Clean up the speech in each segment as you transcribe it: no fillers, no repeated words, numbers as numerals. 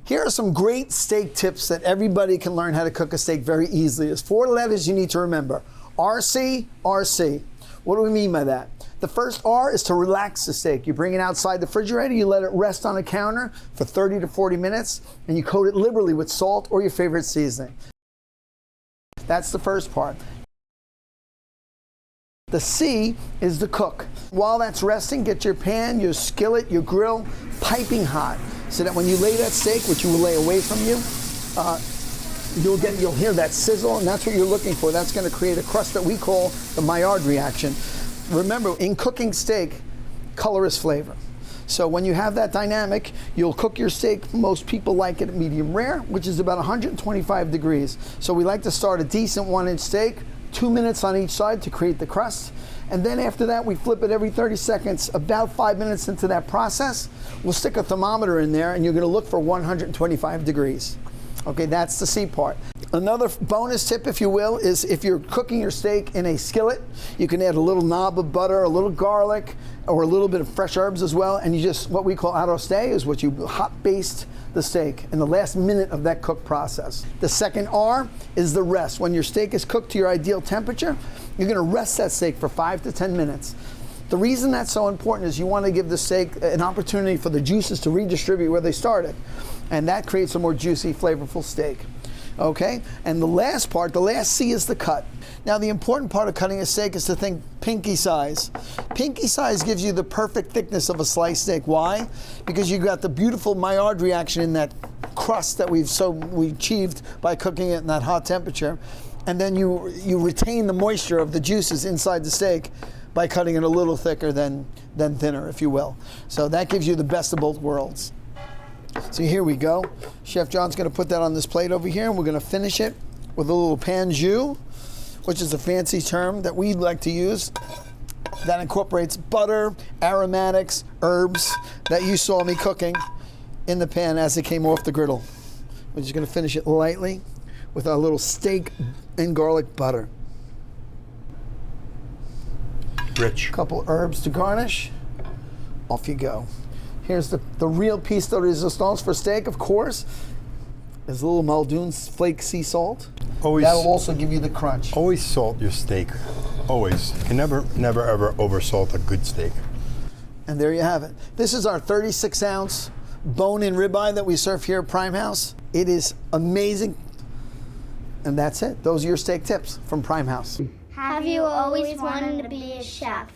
Here are some great steak tips that everybody can learn how to cook a steak very easily. There's 4 letters you need to remember. RC, RC. What do we mean by that? The first R is to relax the steak. You bring it outside the refrigerator, you let it rest on a counter for 30 to 40 minutes, and you coat it liberally with salt or your favorite seasoning. That's the first part. The C is the cook. While that's resting, get your pan, your skillet, your grill piping hot, so that when you lay that steak, which you will lay away from you, you'll hear that sizzle, and that's what you're looking for. That's going to create a crust that we call the Maillard reaction. Remember, in cooking steak, color is flavor. So when you have that dynamic, you'll cook your steak. Most people like it medium rare, which is about 125 degrees. So we like to start a decent 1-inch steak, 2 minutes on each side to create the crust. And then after that, we flip it every 30 seconds. About 5 minutes into that process, we'll stick a thermometer in there, and you're gonna look for 125 degrees. Okay, that's the C part. Another bonus tip, if you will, is if you're cooking your steak in a skillet, you can add a little knob of butter, a little garlic, or a little bit of fresh herbs as well, and you just, what we call arroste is what you hot baste the steak in the last minute of that cook process. The second R is the rest. When your steak is cooked to your ideal temperature, you're gonna rest that steak for 5 to 10 minutes. The reason that's so important is you want to give the steak an opportunity for the juices to redistribute where they started, and that creates a more juicy, flavorful steak. Okay, and the last part, the last C, is the cut. Now the important part of cutting a steak is to think pinky size. Pinky size gives you the perfect thickness of a sliced steak. Why? Because you've got the beautiful Maillard reaction in that crust that we achieved by cooking it in that hot temperature, and then you retain the moisture of the juices inside the steak by cutting it a little thicker than thinner, if you will. So that gives you the best of both worlds. So here we go. Chef John's gonna put that on this plate over here, and we're gonna finish it with a little pan jus, which is a fancy term that we like to use that incorporates butter, aromatics, herbs that you saw me cooking in the pan as it came off the griddle. We're just gonna finish it lightly with our little steak and garlic butter. Rich. Couple herbs to garnish. Off you go. Here's the real piece de resistance for steak, of course, is a little Muldoon's flake sea salt. Always. That'll also give you the crunch. Always salt your steak. Always. You can never, ever oversalt a good steak. And there you have it. This is our 36-ounce bone-in ribeye that we serve here at Prime House. It is amazing. And that's it. Those are your steak tips from Prime House. Have you always wanted to be a chef?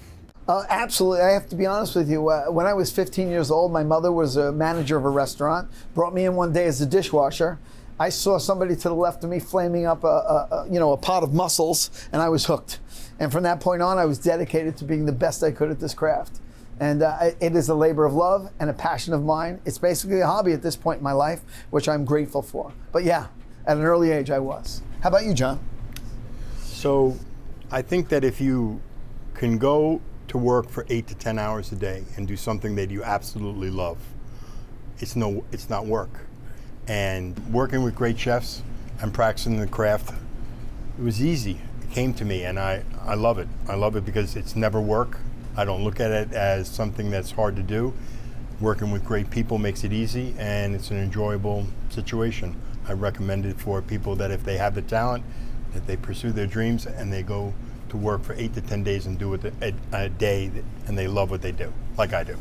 Absolutely. I have to be honest with you. When I was 15 years old, my mother was a manager of a restaurant, brought me in one day as a dishwasher. I saw somebody to the left of me flaming up a pot of mussels, and I was hooked. And from that point on, I was dedicated to being the best I could at this craft. And it is a labor of love and a passion of mine. It's basically a hobby at this point in my life, which I'm grateful for. But yeah, at an early age, I was. How about you, John? So I think that if you can go to work for 8 to 10 hours a day and do something that you absolutely love, it's not work. And working with great chefs and practicing the craft, it was easy. It came to me, and I love it. I love it because it's never work. I don't look at it as something that's hard to do. Working with great people makes it easy, and it's an enjoyable situation. I recommend it for people that if they have the talent, that they pursue their dreams and they go to work for 8 to 10 days and do it a day, and they love what they do, like I do.